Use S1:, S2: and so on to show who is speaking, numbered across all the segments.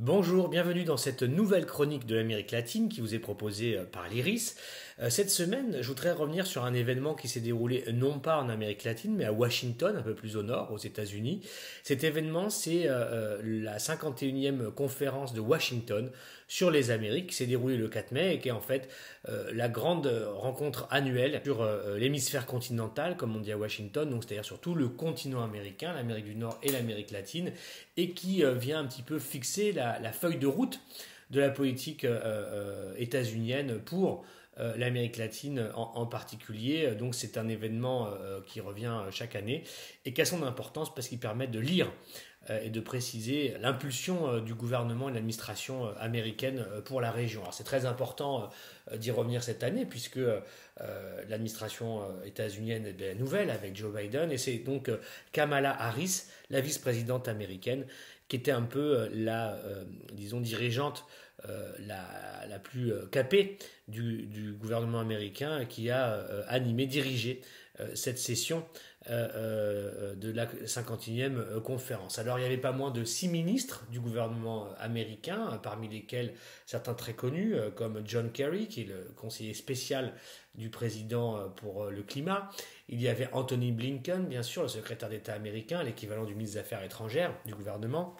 S1: Bonjour, bienvenue dans cette nouvelle chronique de l'Amérique latine qui vous est proposée par l'IRIS. Cette semaine, je voudrais revenir sur un événement qui s'est déroulé non pas en Amérique latine, mais à Washington, un peu plus au nord, aux États-Unis. Cet événement, c'est la 51e conférence de Washington sur les Amériques qui s'est déroulée le 4 mai et qui est en fait la grande rencontre annuelle sur l'hémisphère continental, comme on dit à Washington, donc c'est-à-dire sur tout le continent américain, l'Amérique du Nord et l'Amérique latine, et qui vient un petit peu fixer la feuille de route de la politique états-unienne pour l'Amérique latine en particulier. Donc c'est un événement qui revient chaque année et qui a son importance parce qu'il permet de lire et de préciser l'impulsion du gouvernement et de l'administration américaine pour la région. Alors c'est très important d'y revenir cette année puisque l'administration états-unienne est nouvelle avec Joe Biden et c'est donc Kamala Harris, la vice-présidente américaine, qui était un peu la, disons, dirigeante la plus capée du gouvernement américain qui a animé, dirigé cette session de la 51e conférence. Alors il n'y avait pas moins de 6 ministres du gouvernement américain, parmi lesquels certains très connus comme John Kerry, qui est le conseiller spécial du président pour le climat. Il y avait Anthony Blinken, bien sûr, le secrétaire d'État américain, l'équivalent du ministre des Affaires étrangères du gouvernement.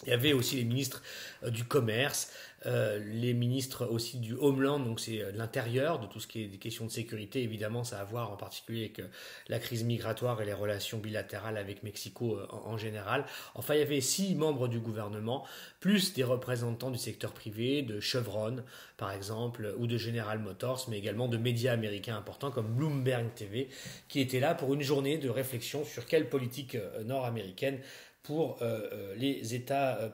S1: Il y avait aussi les ministres du commerce, les ministres aussi du Homeland, donc c'est de l'intérieur, de tout ce qui est des questions de sécurité. Évidemment, ça a à voir en particulier avec la crise migratoire et les relations bilatérales avec Mexico en général. Enfin, il y avait 6 membres du gouvernement, plus des représentants du secteur privé, de Chevron par exemple, ou de General Motors, mais également de médias américains importants comme Bloomberg TV, qui étaient là pour une journée de réflexion sur quelle politique nord-américaine pour les États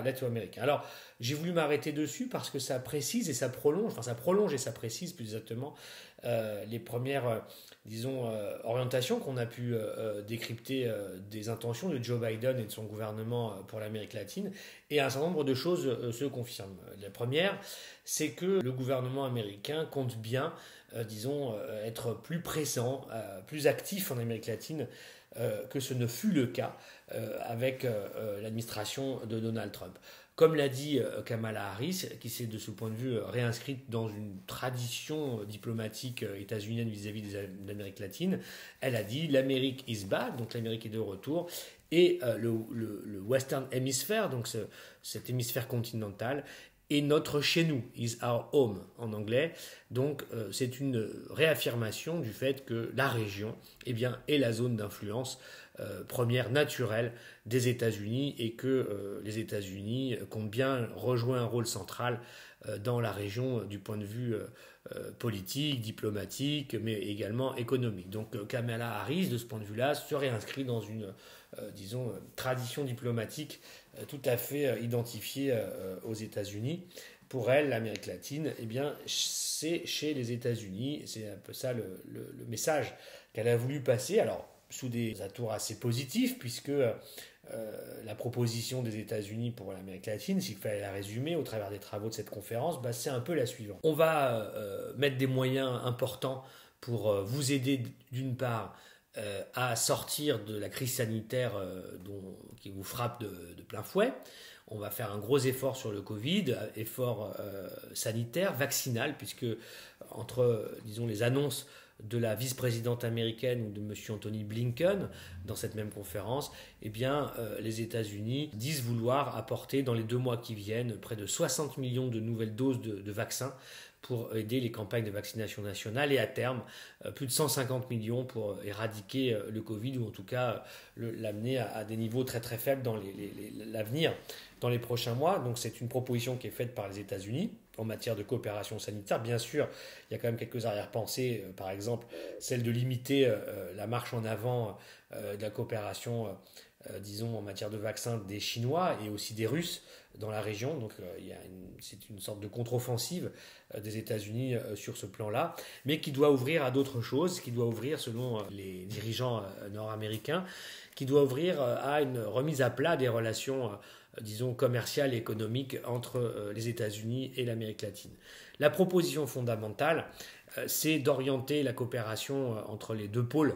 S1: latino-américains. Alors, j'ai voulu m'arrêter dessus parce que ça précise et ça prolonge, enfin ça prolonge et ça précise plus exactement les premières, orientations qu'on a pu décrypter des intentions de Joe Biden et de son gouvernement pour l'Amérique latine. Et un certain nombre de choses se confirment. La première, c'est que le gouvernement américain compte bien, être plus présent, plus actif en Amérique latine que ce ne fut le cas avec l'administration de Donald Trump. Comme l'a dit Kamala Harris, qui s'est de ce point de vue réinscrite dans une tradition diplomatique états-unienne vis-à-vis de l'Amérique latine, elle a dit l'Amérique is back, donc l'Amérique est de retour, et le Western Hemisphere, donc cet hémisphère continental, et notre chez nous, is our home en anglais. Donc c'est une réaffirmation du fait que la région est la zone d'influence première naturelle des États-Unis et que les États-Unis comptent bien rejouer un rôle central dans la région du point de vue politique, diplomatique, mais également économique. Donc Kamala Harris, de ce point de vue-là, se réinscrit dans une tradition diplomatique tout à fait identifiée aux États-Unis. Pour elle, l'Amérique latine, c'est chez les États-Unis. C'est un peu ça le message qu'elle a voulu passer. Alors, sous des atours assez positifs, puisque la proposition des États-Unis pour l'Amérique latine, s'il fallait la résumer au travers des travaux de cette conférence, c'est un peu la suivante. On va mettre des moyens importants pour vous aider, d'une part, à sortir de la crise sanitaire qui vous frappe de plein fouet. On va faire un gros effort sur le Covid, effort sanitaire, vaccinal, puisque entre, les annonces de la vice-présidente américaine ou de M. Anthony Blinken dans cette même conférence, les États-Unis disent vouloir apporter dans les 2 mois qui viennent près de 60 millions de nouvelles doses de vaccins pour aider les campagnes de vaccination nationale et à terme plus de 150 millions pour éradiquer le Covid ou en tout cas l'amener à des niveaux très très faibles dans l'avenir, dans les prochains mois. Donc c'est une proposition qui est faite par les États-Unis en matière de coopération sanitaire. Bien sûr, il y a quand même quelques arrière-pensées, par exemple celle de limiter la marche en avant de la coopération en matière de vaccins des Chinois et aussi des Russes dans la région. Donc c'est une sorte de contre-offensive des États-Unis sur ce plan-là, mais qui doit ouvrir à d'autres choses, qui doit ouvrir, selon les dirigeants nord-américains, qui doit ouvrir à une remise à plat des relations commerciales et économiques entre les États-Unis et l'Amérique latine. La proposition fondamentale, c'est d'orienter la coopération entre les 2 pôles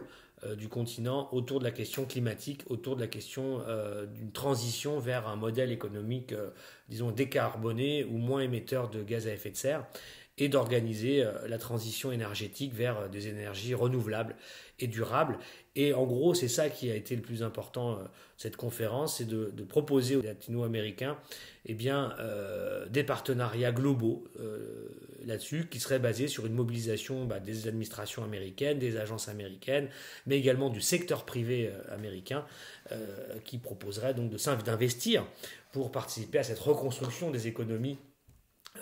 S1: du continent autour de la question climatique, autour de la question d'une transition vers un modèle économique, disons, décarboné ou moins émetteur de gaz à effet de serre, et d'organiser la transition énergétique vers des énergies renouvelables et durables. Et en gros, c'est ça qui a été le plus important de cette conférence, c'est de proposer aux latino-américains des partenariats globaux là-dessus, qui seraient basés sur une mobilisation des administrations américaines, des agences américaines, mais également du secteur privé américain, qui proposerait donc d'investir pour participer à cette reconstruction des économies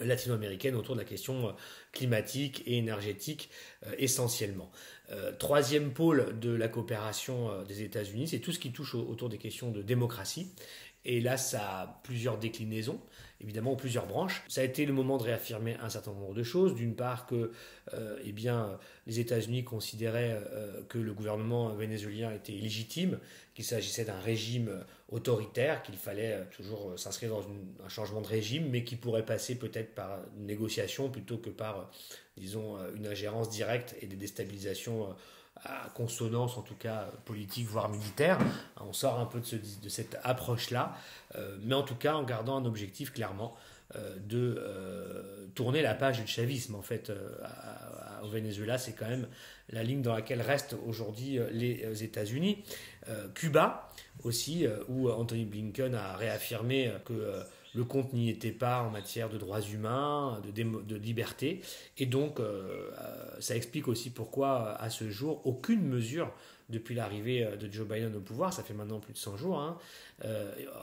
S1: latino-américaine autour de la question climatique et énergétique essentiellement. Troisième pôle de la coopération des États-Unis, c'est tout ce qui touche autour des questions de démocratie. Et là, ça a plusieurs déclinaisons, évidemment, plusieurs branches. Ça a été le moment de réaffirmer un certain nombre de choses. D'une part, que les États-Unis considéraient que le gouvernement vénézuélien était illégitime, qu'il s'agissait d'un régime autoritaire, qu'il fallait toujours s'inscrire dans un changement de régime, mais qui pourrait passer peut-être par une négociation plutôt que par, disons, une ingérence directe et des déstabilisations à consonance, en tout cas politique, voire militaire. On sort un peu de cette approche-là, mais en tout cas en gardant un objectif clairement de tourner la page du chavisme. En fait, au Venezuela, c'est quand même la ligne dans laquelle restent aujourd'hui les États-Unis. Cuba aussi, où Anthony Blinken a réaffirmé que le compte n'y était pas en matière de droits humains, de liberté. Et donc, ça explique aussi pourquoi, à ce jour, aucune mesure, depuis l'arrivée de Joe Biden au pouvoir, ça fait maintenant plus de 100 jours,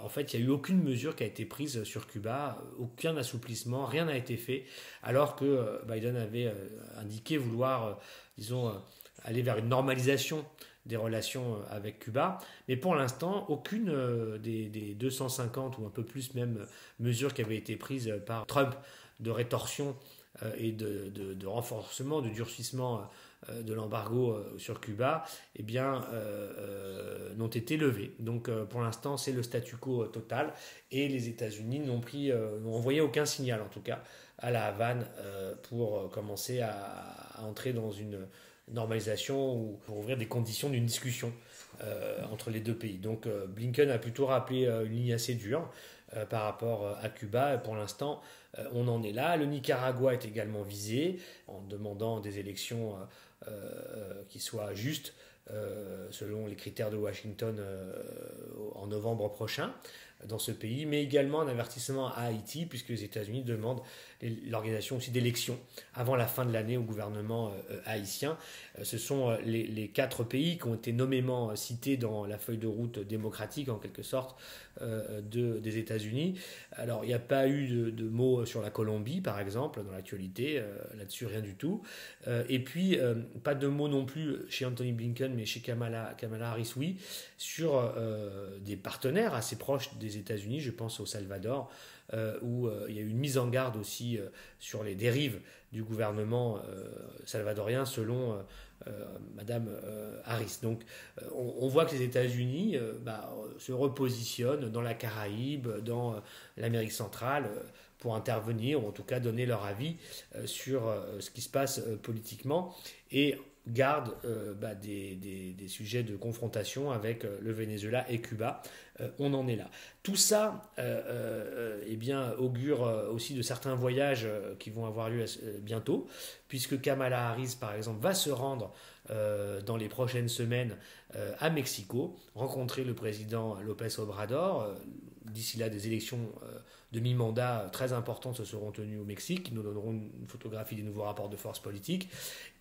S1: en fait, il n'y a eu aucune mesure qui a été prise sur Cuba, aucun assouplissement, rien n'a été fait, alors que Biden avait indiqué vouloir, aller vers une normalisation des relations avec Cuba. Mais pour l'instant, aucune des 250 ou un peu plus même mesures qui avaient été prises par Trump de rétorsion et de renforcement, de durcissement de l'embargo sur Cuba, n'ont été levées. Donc pour l'instant, c'est le statu quo total et les États-Unis n'ont envoyé aucun signal, en tout cas, à la Havane pour commencer à entrer dans une normalisation ou pour ouvrir des conditions d'une discussion entre les deux pays. Donc Blinken a plutôt rappelé une ligne assez dure par rapport à Cuba. Et pour l'instant, on en est là. Le Nicaragua est également visé en demandant des élections qui soient justes selon les critères de Washington en novembre prochain dans ce pays, mais également un avertissement à Haïti, puisque les États-Unis demandent l'organisation aussi d'élections avant la fin de l'année au gouvernement haïtien. Ce sont les 4 pays qui ont été nommément cités dans la feuille de route démocratique, en quelque sorte, des États-Unis. Alors, il n'y a pas eu de mots sur la Colombie, par exemple, dans l'actualité. Là-dessus, rien du tout. Et puis, pas de mots non plus chez Anthony Blinken, mais chez Kamala Harris, oui, sur des partenaires assez proches des États-Unis. Je pense au Salvador, où il y a eu une mise en garde aussi sur les dérives du gouvernement salvadorien, selon Madame Harris. Donc on voit que les États-Unis se repositionnent dans la Caraïbe, dans l'Amérique centrale, pour intervenir, ou en tout cas donner leur avis sur ce qui se passe politiquement, et gardent des sujets de confrontation avec le Venezuela et Cuba. On en est là. Tout ça augure aussi de certains voyages qui vont avoir lieu bientôt, puisque Kamala Harris, par exemple, va se rendre dans les prochaines semaines à Mexico, rencontrer le président López Obrador. D'ici là, des élections de mi-mandat très importantes se seront tenues au Mexique, qui nous donneront une photographie des nouveaux rapports de force politiques.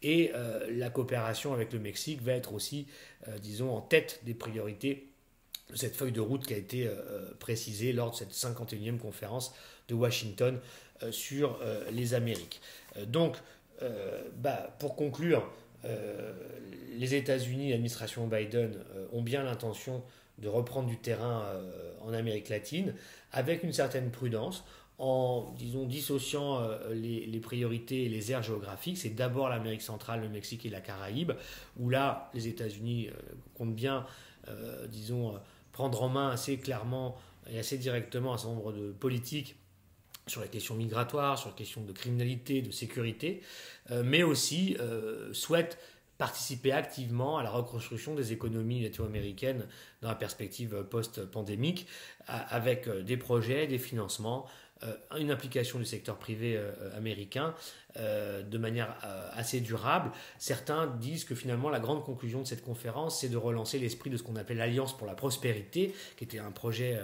S1: Et la coopération avec le Mexique va être aussi, en tête des priorités de cette feuille de route qui a été précisée lors de cette 51e conférence de Washington sur les Amériques. Donc, pour conclure, les États-Unis, l'administration Biden, ont bien l'intention de reprendre du terrain en Amérique latine, avec une certaine prudence, en dissociant les priorités et les aires géographiques. C'est d'abord l'Amérique centrale, le Mexique et la Caraïbe, où là, les États-Unis comptent bien, prendre en main assez clairement et assez directement un certain nombre de politiques sur les questions migratoires, sur les questions de criminalité, de sécurité, mais aussi souhaitent participer activement à la reconstruction des économies latino-américaines dans la perspective post-pandémique, avec des projets, des financements, une implication du secteur privé américain de manière assez durable. Certains disent que finalement la grande conclusion de cette conférence, c'est de relancer l'esprit de ce qu'on appelle l'Alliance pour la prospérité, qui était un projet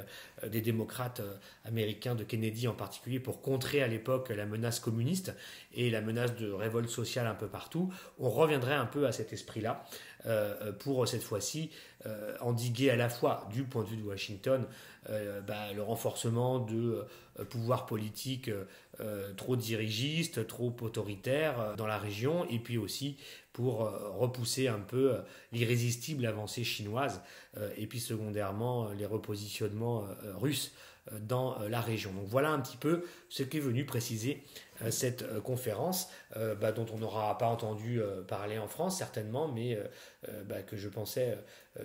S1: des démocrates américains, de Kennedy en particulier, pour contrer à l'époque la menace communiste et la menace de révolte sociale un peu partout. On reviendrait un peu à cet esprit-là pour cette fois-ci endiguer à la fois du point de vue de Washington le renforcement de pouvoirs politiques trop dirigistes, trop autoritaires dans la région, et puis aussi pour repousser un peu l'irrésistible avancée chinoise, et puis secondairement les repositionnements russes dans la région. Donc voilà un petit peu ce qu'est venu préciser cette conférence dont on n'aura pas entendu parler en France certainement, mais que je pensais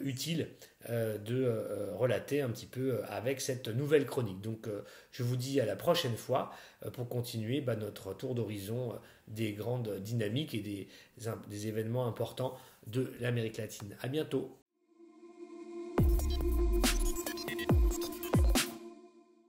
S1: utile de relater un petit peu avec cette nouvelle chronique. Donc je vous dis à la prochaine fois pour continuer notre tour d'horizon des grandes dynamiques et des événements importants de l'Amérique latine. À bientôt.